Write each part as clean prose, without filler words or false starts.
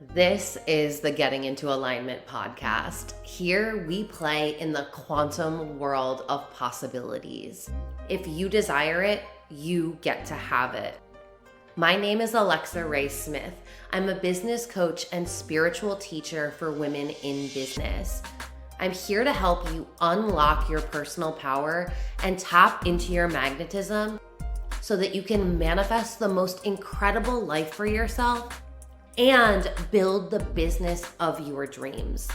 This is the Getting Into Alignment podcast. Here we play in the quantum world of possibilities. If you desire it, you get to have it. My name is Alexa Ray Smith. I'm a business coach and spiritual teacher for women in business. I'm here to help you unlock your personal power and tap into your magnetism so that you can manifest the most incredible life for yourself and build the business of your dreams.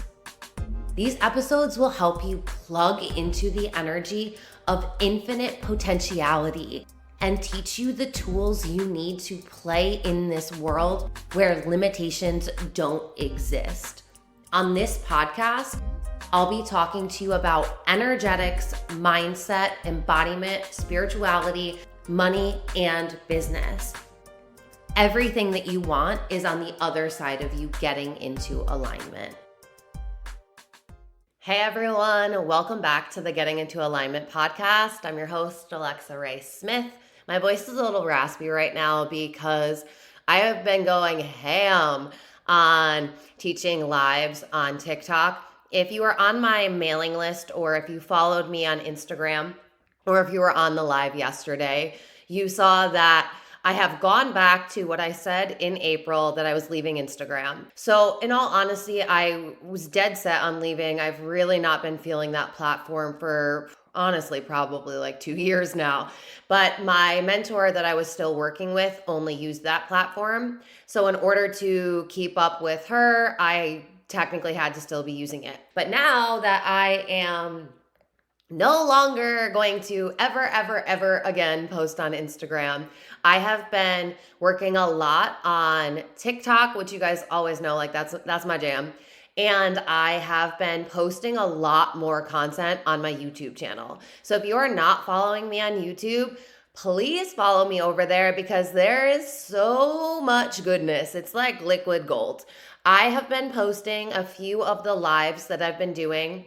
These episodes will help you plug into the energy of infinite potentiality and teach you the tools you need to play in this world where limitations don't exist. On this podcast, I'll be talking to you about energetics, mindset, embodiment, spirituality, money, and business. Everything that you want is on the other side of you getting into alignment. Hey everyone, welcome back to the Getting Into Alignment podcast. I'm your host, Alexa Ray Smith. My voice is a little raspy right now because I have been going ham on teaching lives on TikTok. If you are on my mailing list or if you followed me on Instagram or if you were on the live yesterday, you saw that I have gone back to what I said in April that I was leaving Instagram. So in all honesty, I was dead set on leaving. I've really not been feeling that platform for honestly probably like 2 years now. But my mentor that I was still working with only used that platform. So in order to keep up with her, I technically had to still be using it. But now that I am no longer going to ever again post on Instagram, I have been working a lot on TikTok, which you guys always know, like that's my jam. And I have been posting a lot more content on my YouTube channel. So if you are not following me on YouTube, please follow me over there because there is so much goodness. It's like liquid gold. I have been posting a few of the lives that I've been doing.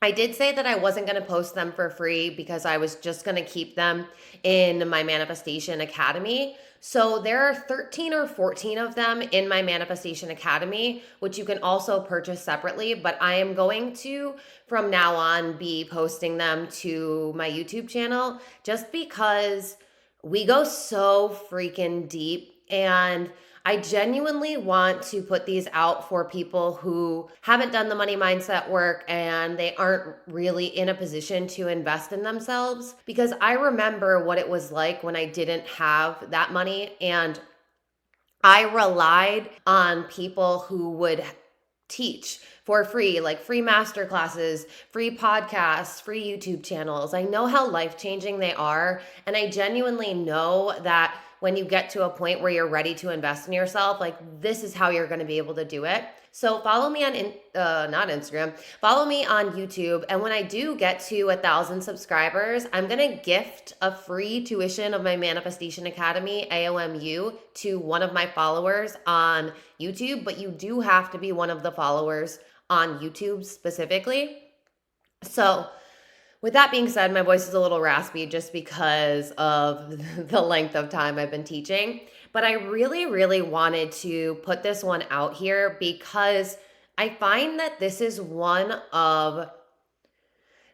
I did say that I wasn't going to post them for free because I was just going to keep them in my Manifestation Academy. So there are 13 or 14 of them in my Manifestation Academy, which you can also purchase separately. But I am going to, from now on, be posting them to my YouTube channel just because we go so freaking deep, and I genuinely want to put these out for people who haven't done the money mindset work and they aren't really in a position to invest in themselves, because I remember what it was like when I didn't have that money and I relied on people who would teach for free, like free master classes, free podcasts, free YouTube channels. I know how life-changing they are, and I genuinely know that when you get to a point where you're ready to invest in yourself, like this is how you're going to be able to do it. So follow me on, not Instagram, follow me on YouTube. And when I do get to 1,000 subscribers, I'm going to gift a free tuition of my Manifestation Academy, AOMU, to one of my followers on YouTube. But you do have to be one of the followers on YouTube specifically. So with that being said, my voice is a little raspy just because of the length of time I've been teaching. But I really wanted to put this one out here because I find that this is one of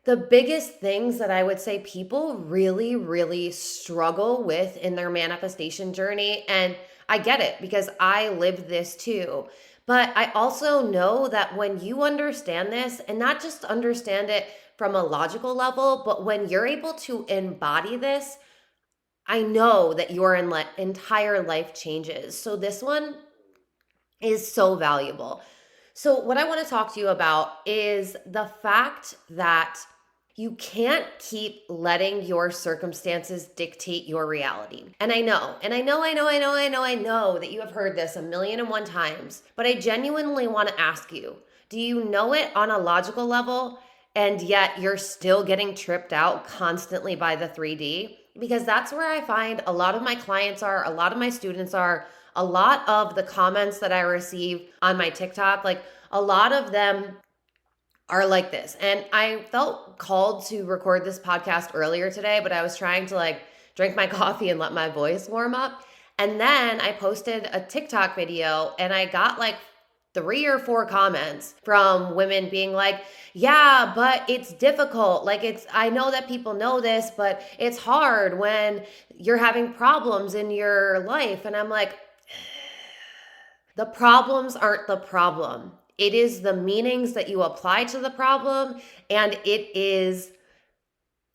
the biggest things that I would say people really struggle with in their manifestation journey. And I get it because I lived this too. But I also know that when you understand this, and not just understand it from a logical level, but when you're able to embody this, I know that your entire life changes. So this one is so valuable. So what I want to talk to you about is the fact that you can't keep letting your circumstances dictate your reality. And I know that you have heard this 1,000,001 times, but I genuinely want to ask you, do you know it on a logical level? And yet you're still getting tripped out constantly by the 3D? Because that's where I find a lot of my clients are, a lot of my students are, a lot of the comments that I receive on my TikTok, like a lot of them are like this. And I felt called to record this podcast earlier today, but I was trying to like drink my coffee and let my voice warm up. And then I posted a TikTok video and I got like 3 or 4 comments from women being like, yeah, but it's difficult. Like I know that people know this, but it's hard when you're having problems in your life. And I'm like, the problems aren't the problem. It is the meanings that you apply to the problem, and it is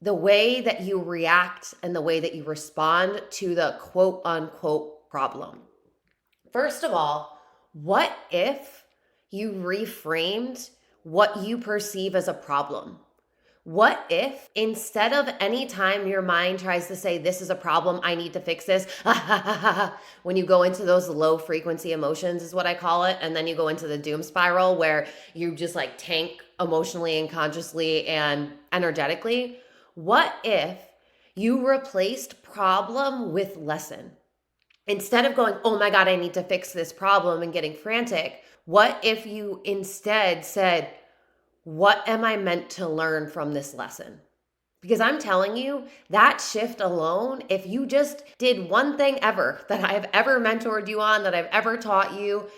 the way that you react and the way that you respond to the quote unquote problem. First of all, what if you reframed what you perceive as a problem? What if instead of any time your mind tries to say, this is a problem, I need to fix this, when you go into those low frequency emotions is what I call it, and then you go into the doom spiral where you just like tank emotionally and consciously and energetically, what if you replaced problem with lesson? Instead of going, oh my God, I need to fix this problem and getting frantic, what if you instead said, what am I meant to learn from this lesson? Because I'm telling you, that shift alone, if you just did one thing ever that I've ever mentored you on, that I've ever taught you,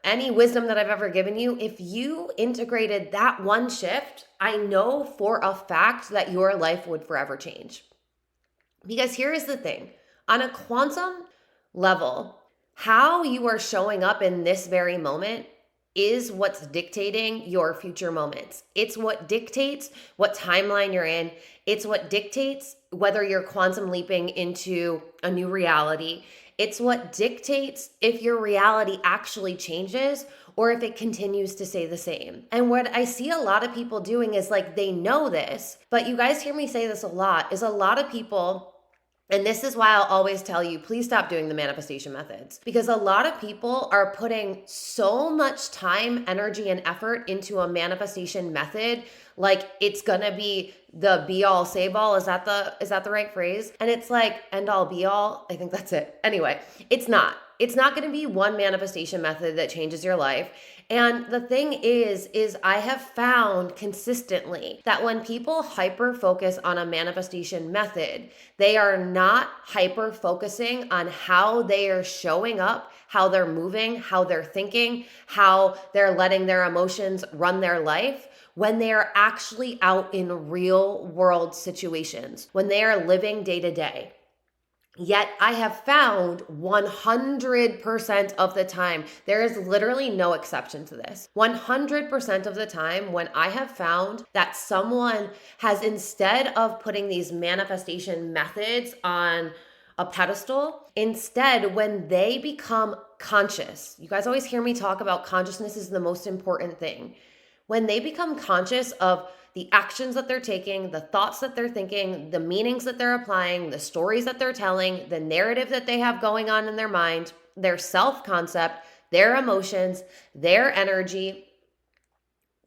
any wisdom that I've ever given you, if you integrated that one shift, I know for a fact that your life would forever change. Because here is the thing, on a quantum level, how you are showing up in this very moment is what's dictating your future moments. It's what dictates what timeline you're in. It's what dictates whether you're quantum leaping into a new reality. It's what dictates if your reality actually changes or if it continues to stay the same. And what I see a lot of people doing is like they know this, but you guys hear me say this a lot, is a lot of people. And this is why I'll always tell you, please stop doing the manifestation methods, because a lot of people are putting so much time, energy, and effort into a manifestation method. Like it's gonna be the be all say all. Is that the right phrase? And it's like end all be all. I think that's it. Anyway, it's not. It's not gonna be one manifestation method that changes your life. And the thing is I have found consistently that when people hyper focus on a manifestation method, they are not hyper focusing on how they are showing up, how they're moving, how they're thinking, how they're letting their emotions run their life when they are actually out in real world situations, when they are living day to day. Yet I have found 100% of the time, there is literally no exception to this. 100% of the time when I have found that someone has, instead of putting these manifestation methods on a pedestal, instead when they become conscious, you guys always hear me talk about consciousness is the most important thing. When they become conscious of the actions that they're taking, the thoughts that they're thinking, the meanings that they're applying, the stories that they're telling, the narrative that they have going on in their mind, their self-concept, their emotions, their energy,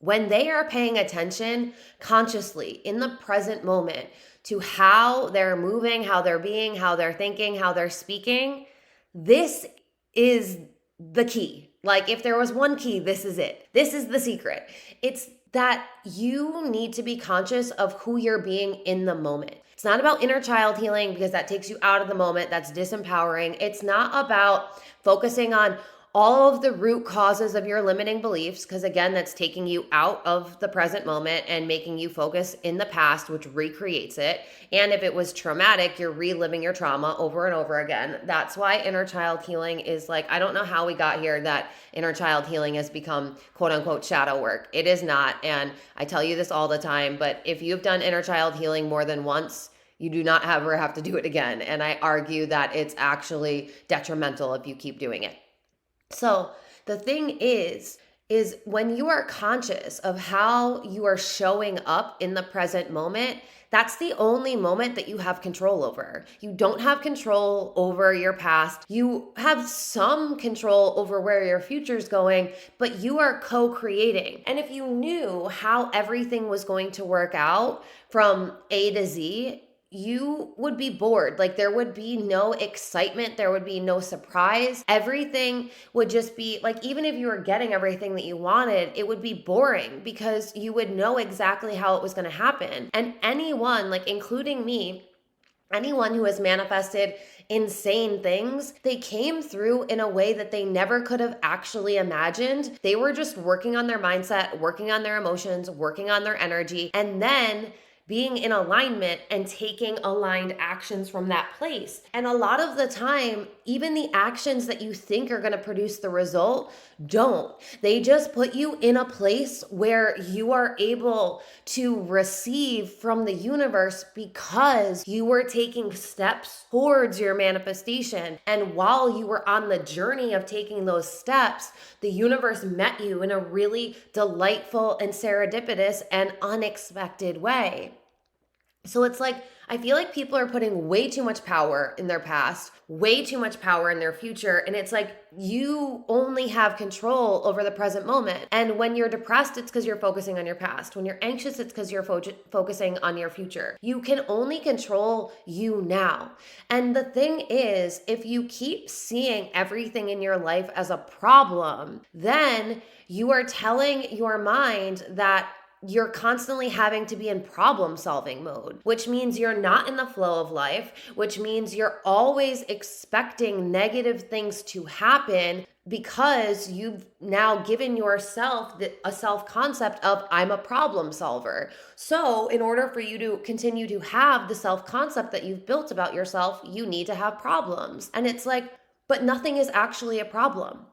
when they are paying attention consciously in the present moment to how they're moving, how they're being, how they're thinking, how they're speaking, this is the key. Like if there was one key, this is it. This is the secret. It's that you need to be conscious of who you're being in the moment. It's not about inner child healing because that takes you out of the moment. That's disempowering. It's not about focusing on all of the root causes of your limiting beliefs, because again, that's taking you out of the present moment and making you focus in the past, which recreates it. And if it was traumatic, you're reliving your trauma over and over again. That's why inner child healing is like, I don't know how we got here that inner child healing has become quote unquote shadow work. It is not. And I tell you this all the time, but if you've done inner child healing more than once, you do not ever have to do it again. And I argue that it's actually detrimental if you keep doing it. So the thing is when you are conscious of how you are showing up in the present moment, that's the only moment that you have control over. You don't have control over your past. You have some control over where your future is going, but you are co-creating. And if you knew how everything was going to work out from A to Z, you would be bored. Like there would be no excitement. There would be no surprise. Everything would just be like, even if you were getting everything that you wanted, it would be boring because you would know exactly how it was going to happen. And anyone, like including me, Anyone who has manifested insane things, they came through in a way that they never could have actually imagined. They were just working on their mindset, working on their emotions, working on their energy, and then being in alignment and taking aligned actions from that place. And a lot of the time, even the actions that you think are going to produce the result don't. They just put you in a place where you are able to receive from the universe because you were taking steps towards your manifestation. And while you were on the journey of taking those steps, the universe met you in a really delightful and serendipitous and unexpected way. So it's like, I feel like people are putting way too much power in their past, way too much power in their future. And it's like, you only have control over the present moment. And when you're depressed, it's because you're focusing on your past. When you're anxious, it's because you're focusing on your future. You can only control you now. And the thing is, if you keep seeing everything in your life as a problem, then you are telling your mind that you're constantly having to be in problem solving mode, which means you're not in the flow of life, which means you're always expecting negative things to happen because you've now given yourself a self concept of I'm a problem solver. So in order for you to continue to have the self concept that you've built about yourself, you need to have problems. And it's like, but nothing is actually a problem.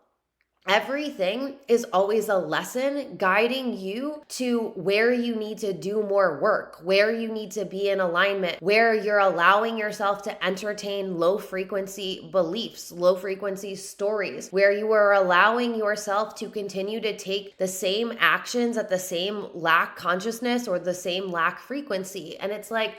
Everything is always a lesson guiding you to where you need to do more work, where you need to be in alignment, where you're allowing yourself to entertain low frequency beliefs, low frequency stories, where you are allowing yourself to continue to take the same actions at the same lack consciousness or the same lack frequency. And it's like,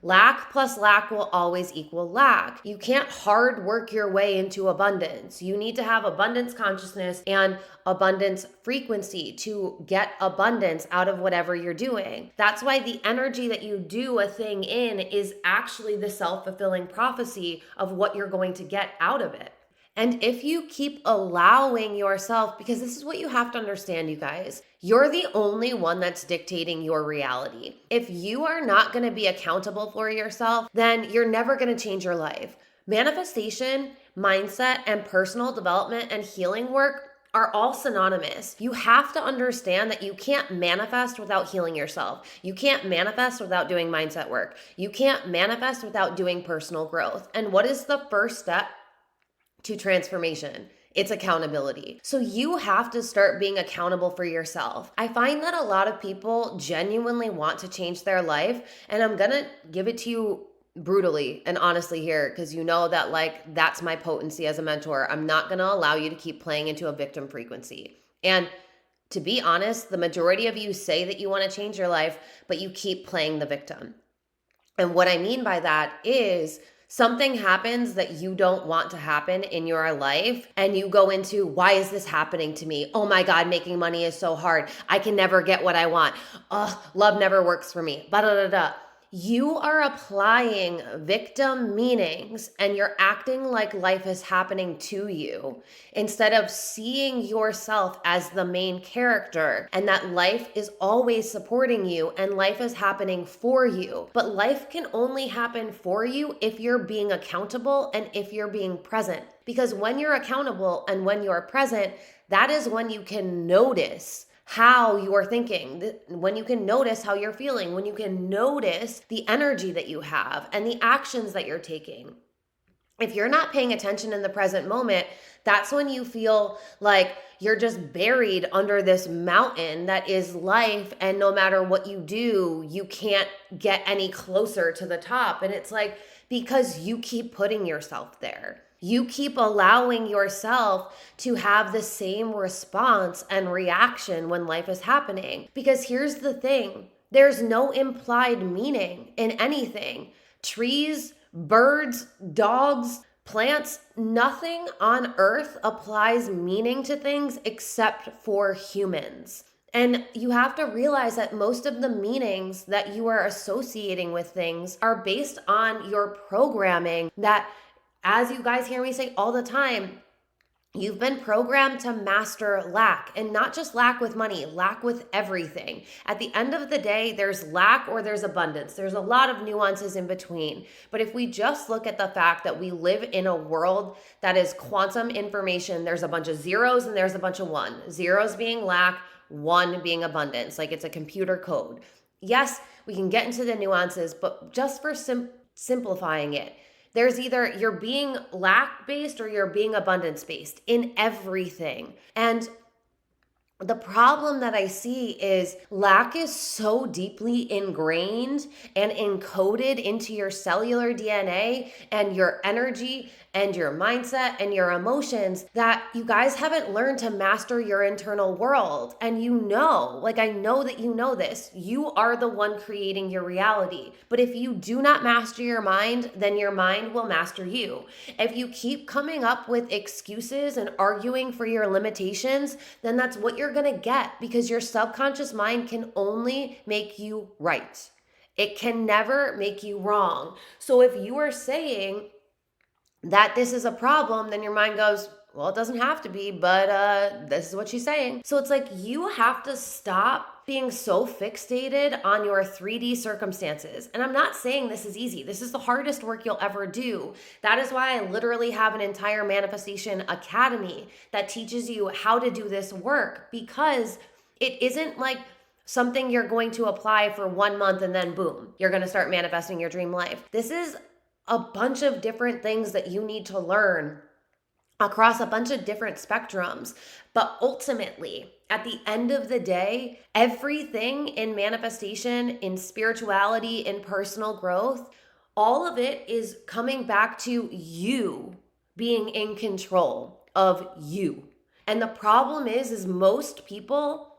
lack plus lack will always equal lack. You can't hard work your way into abundance. You need to have abundance consciousness and abundance frequency to get abundance out of whatever you're doing. That's why the energy that you do a thing in is actually the self-fulfilling prophecy of what you're going to get out of it. And if you keep allowing yourself, because this is what you have to understand, you guys, you're the only one that's dictating your reality. If you are not going to be accountable for yourself, then you're never going to change your life. Manifestation, mindset, and personal development and healing work are all synonymous. You have to understand that you can't manifest without healing yourself. You can't manifest without doing mindset work. You can't manifest without doing personal growth. And what is the first step to transformation? It's accountability. So you have to start being accountable for yourself. I find that a lot of people genuinely want to change their life, and I'm gonna give it to you brutally and honestly here, because you know that that's my potency as a mentor. I'm not gonna allow you to keep playing into a victim frequency. And to be honest, the majority of you say that you want to change your life, but you keep playing the victim. And what I mean by that is, something happens that you don't want to happen in your life, and you go into, why is this happening to me? Oh my God, making money is so hard. I can never get what I want. Love never works for me. You are applying victim meanings and you're acting like life is happening to you instead of seeing yourself as the main character and that life is always supporting you and life is happening for you. But life can only happen for you if you're being accountable and if you're being present. Because when you're accountable and when you're present, that is when you can notice how you're thinking, when you can notice how you're feeling, when you can notice the energy that you have and the actions that you're taking. If you're not paying attention in the present moment, that's when you feel like you're just buried under this mountain that is life, and no matter what you do, you can't get any closer to the top. And it's like, because you keep putting yourself there. You keep allowing yourself to have the same response and reaction when life is happening. Because here's the thing, there's no implied meaning in anything. Trees, birds, dogs, plants, nothing on earth applies meaning to things except for humans. And you have to realize that most of the meanings that you are associating with things are based on your programming that, as you guys hear me say all the time, You've been programmed to master lack, and not just lack with money, lack with everything. At the end of the day, there's lack or there's abundance. There's a lot of nuances in between. But if we just look at the fact that we live in a world that is quantum information, there's a bunch of zeros and there's a bunch of one. Zeros being lack, one being abundance, like it's a computer code. Yes, we can get into the nuances, but just for simplifying it, there's either you're being lack based or you're being abundance based in everything. And the problem that I see is lack is so deeply ingrained and encoded into your cellular DNA and your energy and your mindset and your emotions that you guys haven't learned to master your internal world. And I know that you know this, you are the one creating your reality. But if you do not master your mind, then your mind will master you. If you keep coming up with excuses and arguing for your limitations, then that's what you're going to get, because your subconscious mind can only make you right. It can never make you wrong. So if you are saying that this is a problem, then your mind goes, well, it doesn't have to be, but this is what she's saying. So it's like you have to stop being so fixated on your 3D circumstances. And I'm not saying this is easy. This is the hardest work you'll ever do. That is why I literally have an entire manifestation academy that teaches you how to do this work, because it isn't like something you're going to apply for 1 month and then boom, you're going to start manifesting your dream life. This is a bunch of different things that you need to learn across a bunch of different spectrums. But ultimately, at the end of the day, everything in manifestation, in spirituality, in personal growth, all of it is coming back to you being in control of you. And the problem is most people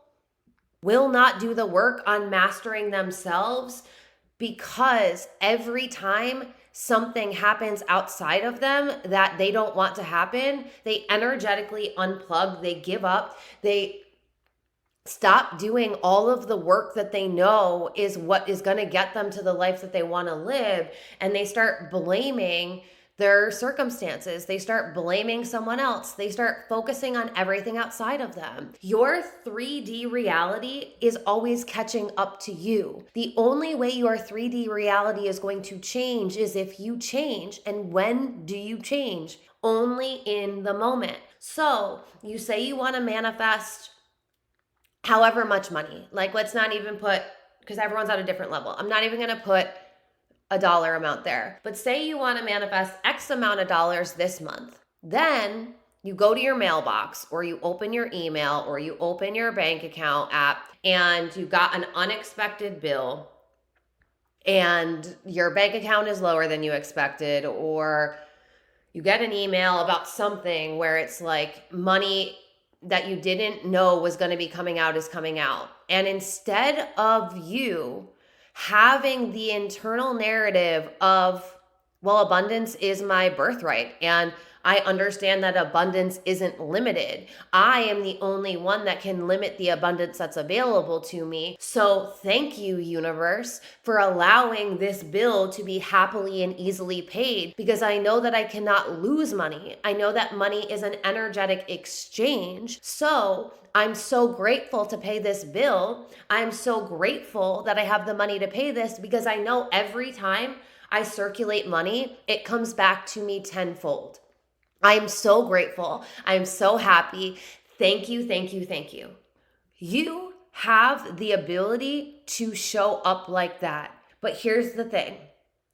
will not do the work on mastering themselves, because every time something happens outside of them that they don't want to happen, they energetically unplug, they give up, they stop doing all of the work that they know is what is going to get them to the life that they want to live, and they start blaming their circumstances. They start blaming someone else. They start focusing on everything outside of them. Your 3D reality is always catching up to you. The only way your 3D reality is going to change is if you change. And when do you change? Only in the moment. So you say you want to manifest however much money. Like, let's not even put, because everyone's at a different level. I'm not even going to put a dollar amount there. But say you want to manifest X amount of dollars this month. Then you go to your mailbox, or you open your email, or you open your bank account app, and you got an unexpected bill, and your bank account is lower than you expected, or you get an email about something where it's like money that you didn't know was going to be coming out is coming out. And instead of you having the internal narrative of, well, abundance is my birthright, and I understand that abundance isn't limited. I am the only one that can limit the abundance that's available to me. So thank you, universe, for allowing this bill to be happily and easily paid, because I know that I cannot lose money. I know that money is an energetic exchange. So I'm so grateful to pay this bill. I'm so grateful that I have the money to pay this, because I know every time I circulate money, it comes back to me tenfold. I am so grateful. I am so happy. Thank you, thank you, thank you. You have the ability to show up like that. But here's the thing,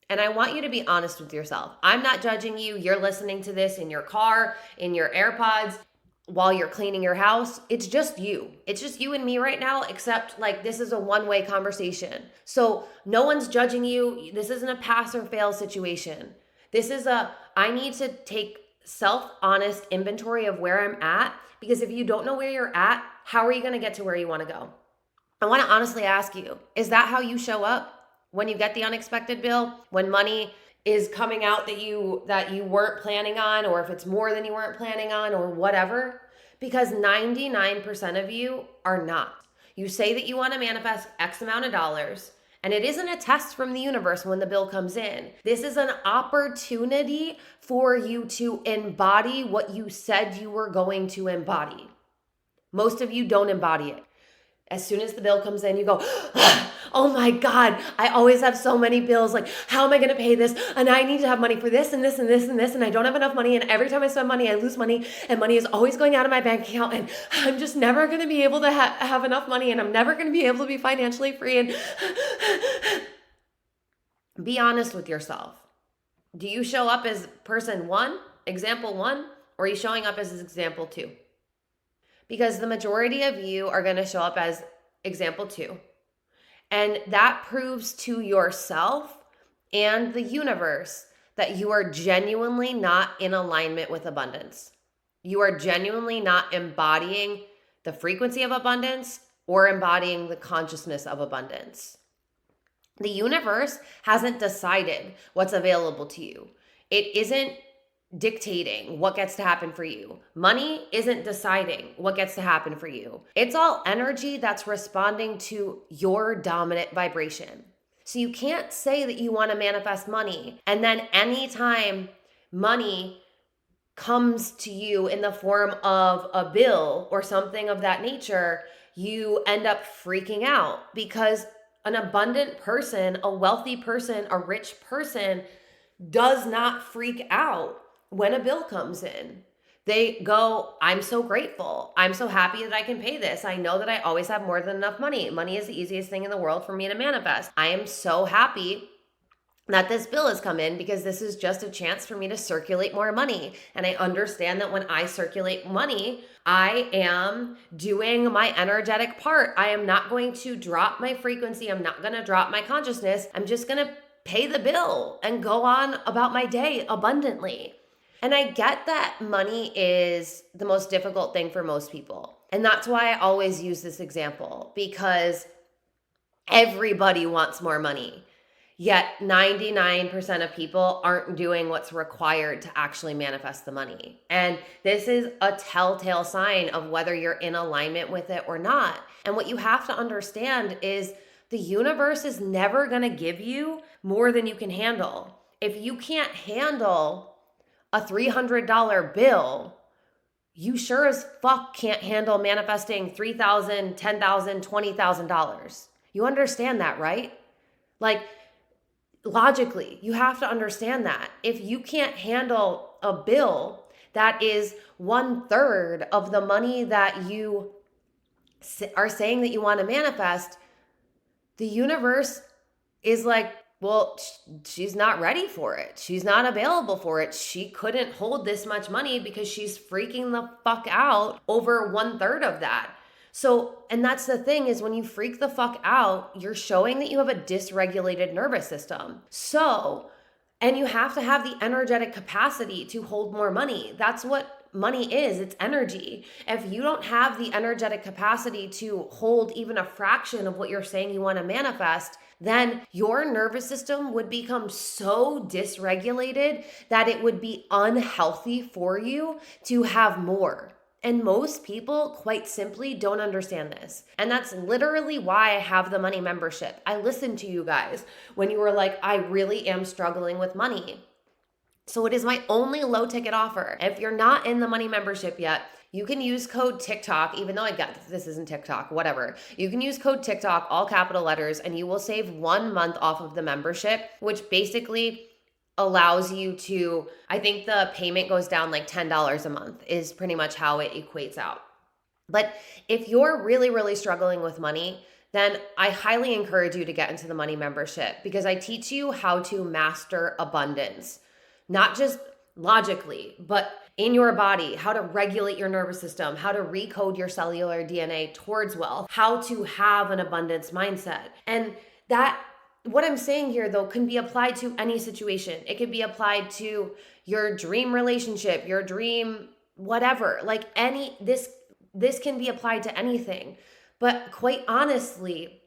and I want you to be honest with yourself. I'm not judging you. You're listening to this in your car, in your AirPods, while you're cleaning your house. It's just you. It's just you and me right now, except like this is a one-way conversation. So no one's judging you. This isn't a pass or fail situation. This is I need to take self-honest inventory of where I'm at, because if you don't know where you're at, how are you going to get to where you want to go? I want to honestly ask you, is that how you show up when you get the unexpected bill, when money is coming out that you weren't planning on, or if it's more than you weren't planning on, or whatever? Because 99% of you are not. You say that you want to manifest X amount of dollars, And it isn't a test from the universe when the bill comes in. This is an opportunity for you to embody what you said you were going to embody. Most of you don't embody it. As soon as the bill comes in, you go, oh my God, I always have so many bills. Like, how am I going to pay this? And I need to have money for this and this and this and this. And I don't have enough money. And every time I spend money, I lose money. And money is always going out of my bank account. And I'm just never going to be able to have enough money. And I'm never going to be able to be financially free. And be honest with yourself. Do you show up as person one, example one, or are you showing up as example two? Because the majority of you are going to show up as example two. And that proves to yourself and the universe that you are genuinely not in alignment with abundance. You are genuinely not embodying the frequency of abundance or embodying the consciousness of abundance. The universe hasn't decided what's available to you. It isn't dictating what gets to happen for you. Money isn't deciding what gets to happen for you. It's all energy that's responding to your dominant vibration. So you can't say that you want to manifest money and then anytime money comes to you in the form of a bill or something of that nature, you end up freaking out, because an abundant person, a wealthy person, a rich person does not freak out when a bill comes in. They go, I'm so grateful. I'm so happy that I can pay this. I know that I always have more than enough money. Money is the easiest thing in the world for me to manifest. I am so happy that this bill has come in because this is just a chance for me to circulate more money. And I understand that when I circulate money, I am doing my energetic part. I am not going to drop my frequency. I'm not going to drop my consciousness. I'm just going to pay the bill and go on about my day abundantly. And I get that money is the most difficult thing for most people. And that's why I always use this example, because everybody wants more money. Yet 99% of people aren't doing what's required to actually manifest the money. And this is a telltale sign of whether you're in alignment with it or not. And what you have to understand is the universe is never going to give you more than you can handle. If you can't handle a $300 bill, you sure as fuck can't handle manifesting $3,000, $10,000, $20,000. You understand that, right? Like, logically, you have to understand that. If you can't handle a bill that is 1/3 of the money that you are saying that you want to manifest, the universe is like, well, she's not ready for it. She's not available for it. She couldn't hold this much money because she's freaking the fuck out over 1/3 of that. So, and that's the thing, is when you freak the fuck out, you're showing that you have a dysregulated nervous system. So, and you have to have the energetic capacity to hold more money. That's what money is. It's energy. If you don't have the energetic capacity to hold even a fraction of what you're saying you want to manifest, then your nervous system would become so dysregulated that it would be unhealthy for you to have more. And most people, quite simply, don't understand this. And that's literally why I have the money membership. I listened to you guys when you were like, I really am struggling with money. So it is my only low ticket offer. If you're not in the money membership yet, you can use code TikTok, even though I got this isn't TikTok, whatever. You can use code TikTok, all capital letters, and you will save 1 month off of the membership, which basically allows you to, I think the payment goes down like $10 a month is pretty much how it equates out. But if you're really, really struggling with money, then I highly encourage you to get into the money membership, because I teach you how to master abundance, not just logically, but in your body, how to regulate your nervous system, how to recode your cellular DNA towards wealth, how to have an abundance mindset. And that, what I'm saying here though, can be applied to any situation. It could be applied to your dream relationship, your dream whatever, like this can be applied to anything. But quite honestly,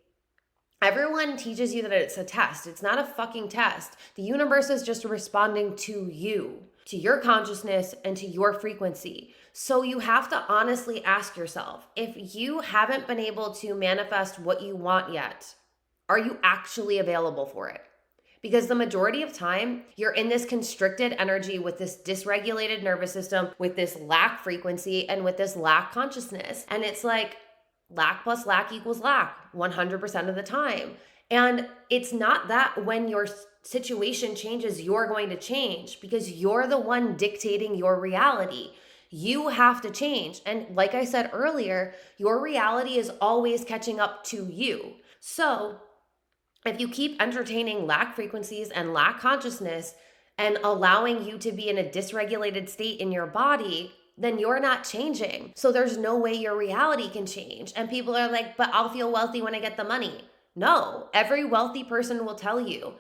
everyone teaches you that it's a test. It's not a fucking test. The universe is just responding to you, to your consciousness, and to your frequency. So you have to honestly ask yourself, if you haven't been able to manifest what you want yet, Are you actually available for it? Because the majority of time, you're in this constricted energy with this dysregulated nervous system, with this lack frequency, and with this lack consciousness. And it's like lack plus lack equals lack 100% of the time. And it's not that when your situation changes, you're going to change, because you're the one dictating your reality. You have to change. And like I said earlier, your reality is always catching up to you. So if you keep entertaining lack frequencies and lack consciousness and allowing you to be in a dysregulated state in your body, then you're not changing. So there's no way your reality can change. And people are like, but I'll feel wealthy when I get the money. No, every wealthy person will tell you,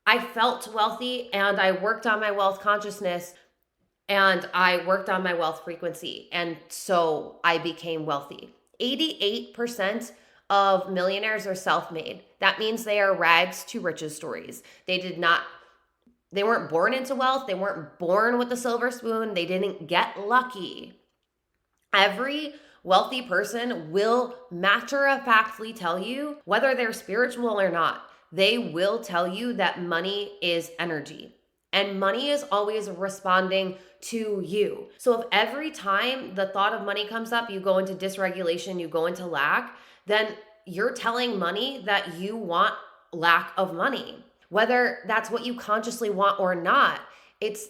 I felt wealthy and I worked on my wealth consciousness and I worked on my wealth frequency. And so I became wealthy. 88% of millionaires are self-made. That means they are rags to riches stories. They weren't born into wealth. They weren't born with a silver spoon. They didn't get lucky. Every wealthy person will matter-of-factly tell you, whether they're spiritual or not, they will tell you that money is energy. And money is always responding to you. So if every time the thought of money comes up, you go into dysregulation, you go into lack, then you're telling money that you want lack of money. Whether that's what you consciously want or not, it's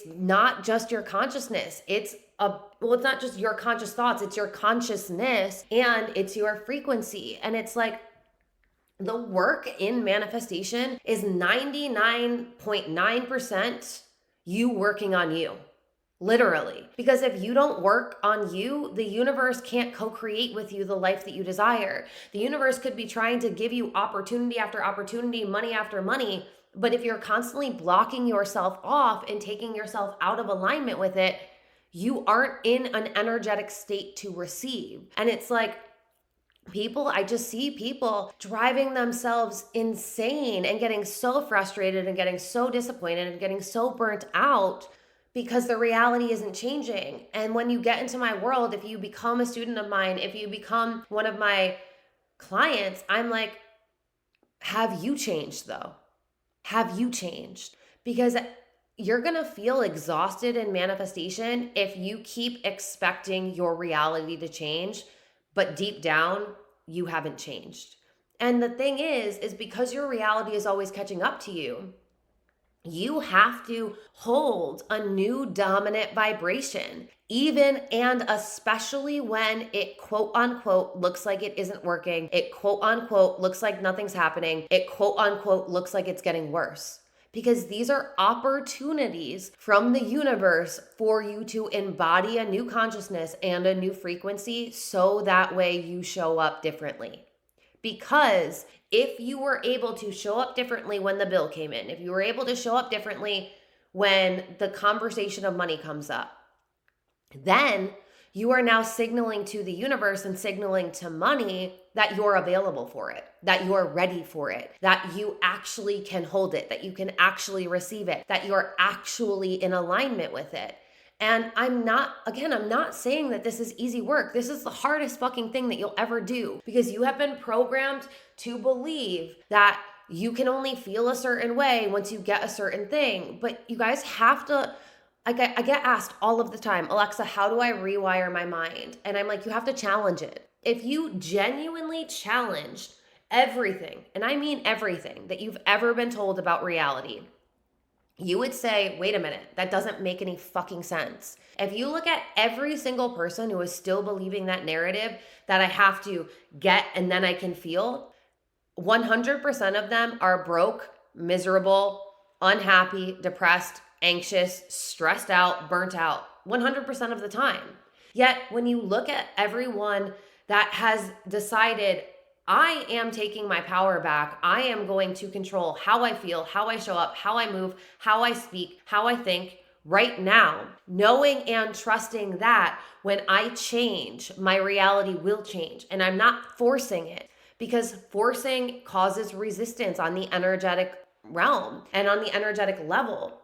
not just your consciousness. It's not just your conscious thoughts, it's your consciousness and it's your frequency. And it's like the work in manifestation is 99.9% you working on you. Literally. Because if you don't work on you, the universe can't co-create with you the life that you desire. The universe could be trying to give you opportunity after opportunity, money after money. But if you're constantly blocking yourself off and taking yourself out of alignment with it, you aren't in an energetic state to receive. And it's like, I just see people driving themselves insane and getting so frustrated and getting so disappointed and getting so burnt out because the reality isn't changing. And when you get into my world, if you become a student of mine, if you become one of my clients, I'm like, have you changed though? Have you changed? Because you're going to feel exhausted in manifestation if you keep expecting your reality to change, but deep down, you haven't changed. And the thing is because your reality is always catching up to you, you have to hold a new dominant vibration, even and especially when it quote unquote looks like it isn't working. It quote unquote looks like nothing's happening. It quote unquote looks like it's getting worse. Because these are opportunities from the universe for you to embody a new consciousness and a new frequency so that way you show up differently. Because if you were able to show up differently when the bill came in, if you were able to show up differently when the conversation of money comes up, then you are now signaling to the universe and signaling to money that you're available for it, that you're ready for it, that you actually can hold it, that you can actually receive it, that you're actually in alignment with it. And I'm not saying that this is easy work. This is the hardest fucking thing that you'll ever do, because you have been programmed to believe that you can only feel a certain way once you get a certain thing. But you guys have to, I get asked all of the time, Alexa, how do I rewire my mind? And I'm like, you have to challenge it. If you genuinely challenged everything, and I mean everything that you've ever been told about reality, you would say, wait a minute, that doesn't make any fucking sense. If you look at every single person who is still believing that narrative that I have to get and then I can feel, 100% of them are broke, miserable, unhappy, depressed, anxious, stressed out, burnt out, 100% of the time. Yet when you look at everyone that has decided, I am taking my power back, I am going to control how I feel, how I show up, how I move, how I speak, how I think right now, knowing and trusting that when I change, my reality will change. And I'm not forcing it, because forcing causes resistance on the energetic realm and on the energetic level.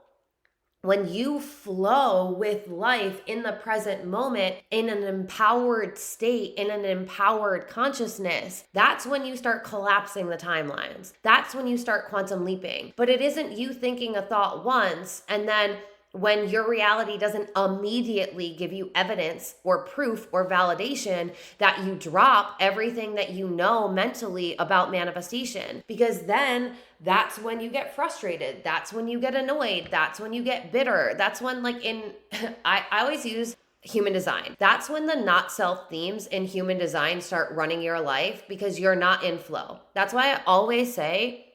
When you flow with life in the present moment, in an empowered state, in an empowered consciousness, that's when you start collapsing the timelines. That's when you start quantum leaping. But it isn't you thinking a thought once and then when your reality doesn't immediately give you evidence or proof or validation, that you drop everything that you know mentally about manifestation. Because then that's when you get frustrated. That's when you get annoyed. That's when you get bitter. That's when, like, I always use human design. That's when the not self themes in human design start running your life because you're not in flow. That's why I always say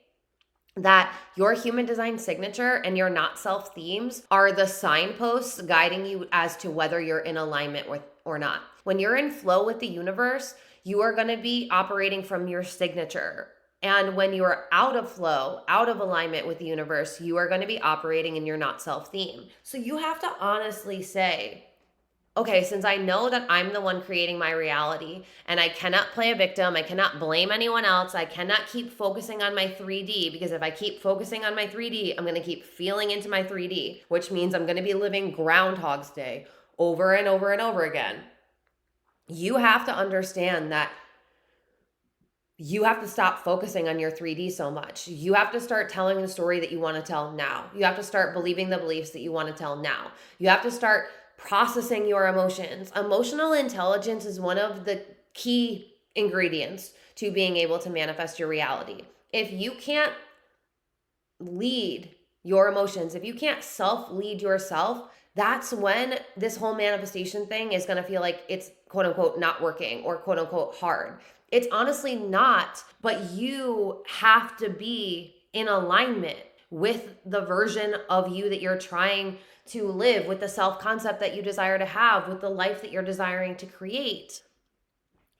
that your human design signature and your not self themes are the signposts guiding you as to whether you're in alignment with or not. When you're in flow with the universe, you are going to be operating from your signature. And when you are out of flow, out of alignment with the universe, you are going to be operating in your not self theme. So you have to honestly say, okay, since I know that I'm the one creating my reality and I cannot play a victim, I cannot blame anyone else, I cannot keep focusing on my 3D, because if I keep focusing on my 3D, I'm going to keep feeling into my 3D, which means I'm going to be living Groundhog's Day over and over and over again. You have to understand that you have to stop focusing on your 3D so much. You have to start telling the story that you want to tell now. You have to start believing the beliefs that you want to tell now. You have to start processing your emotions. Emotional intelligence is one of the key ingredients to being able to manifest your reality. If you can't lead your emotions, if you can't self-lead yourself, that's when this whole manifestation thing is going to feel like it's quote unquote not working or quote unquote hard. It's honestly not, but you have to be in alignment with the version of you that you're trying to live, with the self-concept that you desire to have, with the life that you're desiring to create.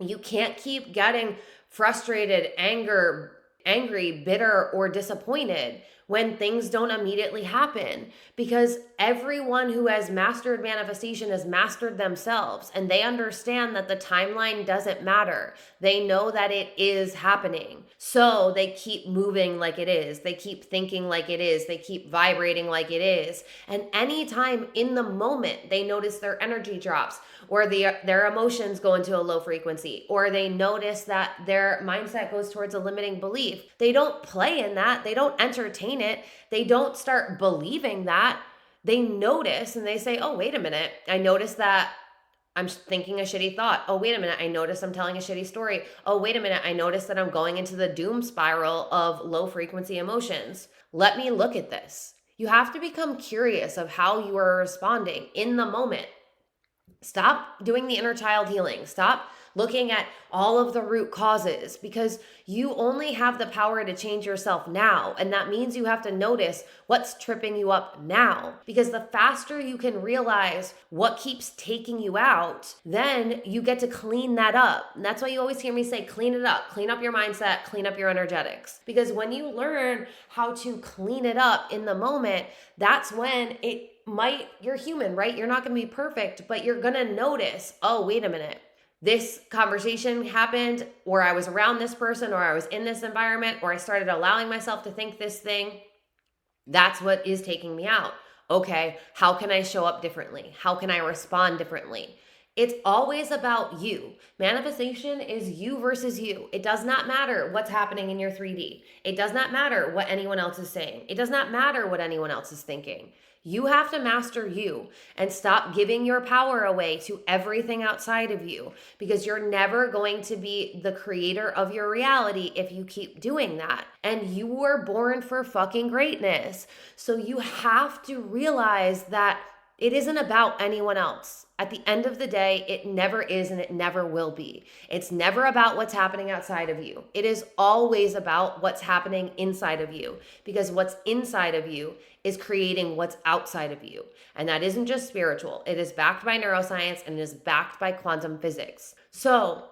You can't keep getting frustrated, angry, bitter, or disappointed when things don't immediately happen, because everyone who has mastered manifestation has mastered themselves, and they understand that the timeline doesn't matter. They know that it is happening. So they keep moving like it is. They keep thinking like it is. They keep vibrating like it is. And anytime in the moment they notice their energy drops, or their emotions go into a low frequency, or they notice that their mindset goes towards a limiting belief, they don't play in that. They don't entertain it. They don't start believing that. They notice and they say, oh, wait a minute. I noticed that I'm thinking a shitty thought. Oh, wait a minute. I noticed I'm telling a shitty story. Oh, wait a minute. I noticed that I'm going into the doom spiral of low frequency emotions. Let me look at this. You have to become curious of how you are responding in the moment. Stop doing the inner child healing. Stop looking at all of the root causes, because you only have the power to change yourself now. And that means you have to notice what's tripping you up now, because the faster you can realize what keeps taking you out, then you get to clean that up. And that's why you always hear me say, clean it up, clean up your mindset, clean up your energetics. Because when you learn how to clean it up in the moment, that's when you're human, right? You're not going to be perfect, but you're going to notice, oh, wait a minute. This conversation happened, or I was around this person, or I was in this environment, or I started allowing myself to think this thing. That's what is taking me out. Okay, how can I show up differently? How can I respond differently? It's always about you. Manifestation is you versus you. It does not matter what's happening in your 3D. It does not matter what anyone else is saying. It does not matter what anyone else is thinking. You have to master you and stop giving your power away to everything outside of you, because you're never going to be the creator of your reality if you keep doing that. And you were born for fucking greatness. So you have to realize that it isn't about anyone else. At the end of the day, it never is and it never will be. It's never about what's happening outside of you. It is always about what's happening inside of you, because what's inside of you is creating what's outside of you. And that isn't just spiritual. It is backed by neuroscience and it is backed by quantum physics. So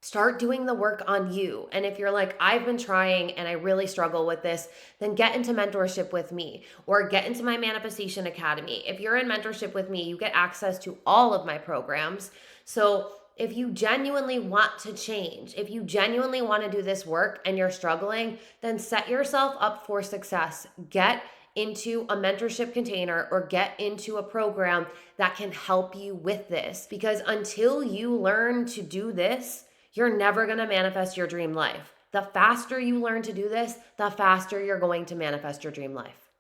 start doing the work on you. And if you're like, I've been trying and I really struggle with this, then get into mentorship with me or get into my Manifestation Academy. If you're in mentorship with me, you get access to all of my programs. So if you genuinely want to change, if you genuinely want to do this work and you're struggling, then set yourself up for success. Get into a mentorship container or get into a program that can help you with this. Because until you learn to do this, you're never going to manifest your dream life. The faster you learn to do this, the faster you're going to manifest your dream life.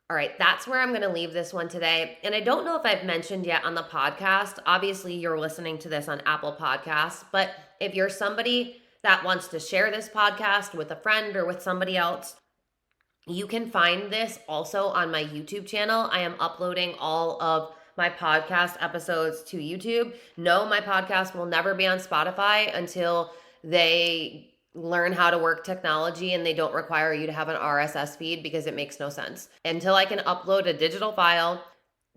All right, that's where I'm going to leave this one today. And I don't know if I've mentioned yet on the podcast. Obviously, you're listening to this on Apple Podcasts, but if you're somebody that wants to share this podcast with a friend or with somebody else, you can find this also on my YouTube channel. I am uploading all of my podcast episodes to YouTube. No, my podcast will never be on Spotify until they learn how to work technology and they don't require you to have an RSS feed, because it makes no sense. Until I can upload a digital file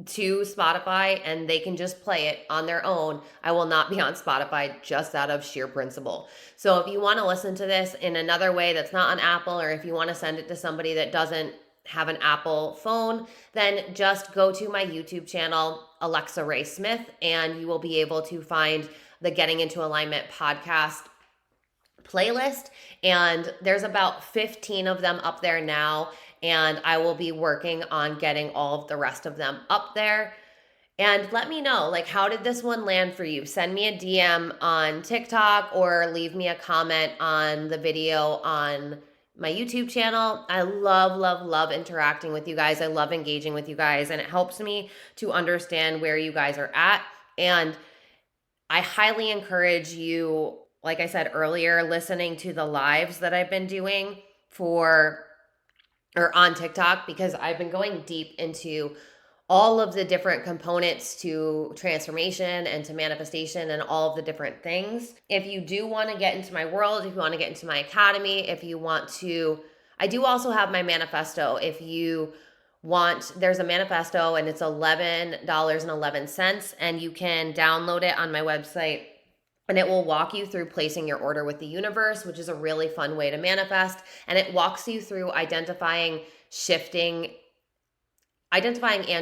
to Spotify and they can just play it on their own, I will not be on Spotify, just out of sheer principle. So if you want to listen to this in another way that's not on Apple, or if you want to send it to somebody that doesn't have an Apple phone, then just go to my YouTube channel, Alexa Ray Smith, and you will be able to find the Getting Into Alignment podcast playlist. And there's about 15 of them up there now, and I will be working on getting all of the rest of them up there. And let me know, like, how did this one land for you? Send me a DM on TikTok or leave me a comment on the video on my YouTube channel. I love interacting with you guys. I love engaging with you guys, and it helps me to understand where you guys are at. And I highly encourage you, like I said earlier, listening to the lives that I've been doing on TikTok, because I've been going deep into all of the different components to transformation and to manifestation and all of the different things. If you do want to get into my world, if you want to get into my academy, if you want to, I do also have my manifesto. If you want, there's a manifesto and it's $11.11, and you can download it on my website. And it will walk you through placing your order with the universe, which is a really fun way to manifest. And it walks you through identifying and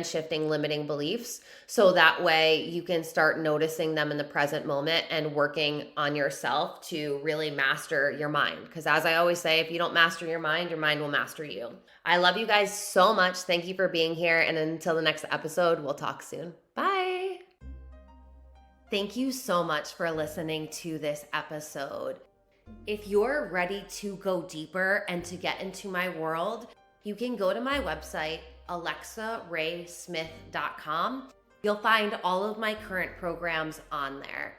shifting limiting beliefs. So that way you can start noticing them in the present moment and working on yourself to really master your mind. Because as I always say, if you don't master your mind will master you. I love you guys so much. Thank you for being here. And until the next episode, we'll talk soon. Bye. Thank you so much for listening to this episode. If you're ready to go deeper and to get into my world, you can go to my website, alexaraysmith.com. You'll find all of my current programs on there.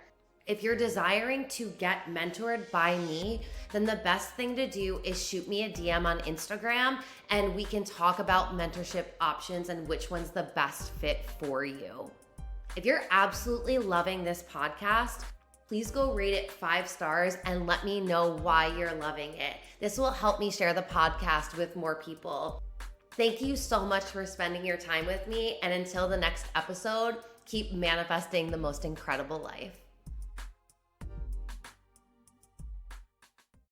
If you're desiring to get mentored by me, then the best thing to do is shoot me a DM on Instagram, and we can talk about mentorship options and which one's the best fit for you. If you're absolutely loving this podcast, please go rate it 5 stars and let me know why you're loving it. This will help me share the podcast with more people. Thank you so much for spending your time with me. And until the next episode, keep manifesting the most incredible life.